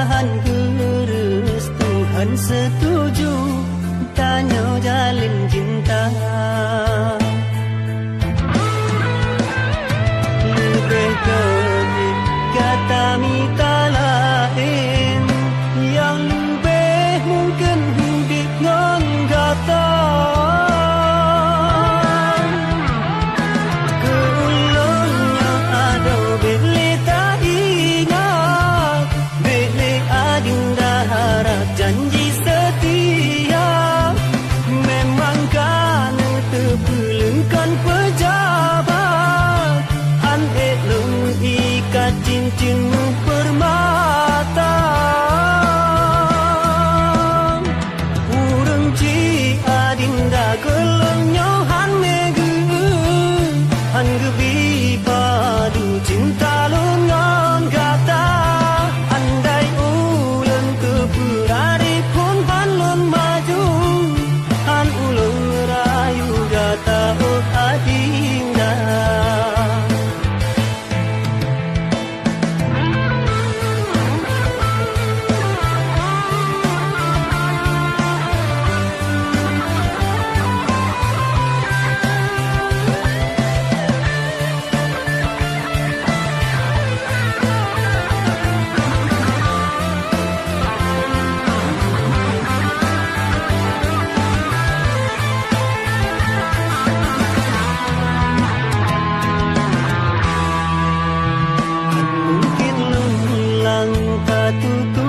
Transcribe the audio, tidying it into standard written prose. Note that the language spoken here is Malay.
mudah-mudahan geus Tuhan setuju tanya jalin cinta. Lebih baik kata minta lain yang lebih mungkin hidup non kata. Keulangnya ada beli tak ingat, beli adinda harap janji setia. Memang kan terpulangkan pejabat, han elong ikat cincinmu permata. Urang ci adinda gelongnya han megu, han gebi padu cinta lengan kata. Andai ulang keberari pun han lon maju, han ulang rayu kata oh adinda. Mungkin lulang tak tutup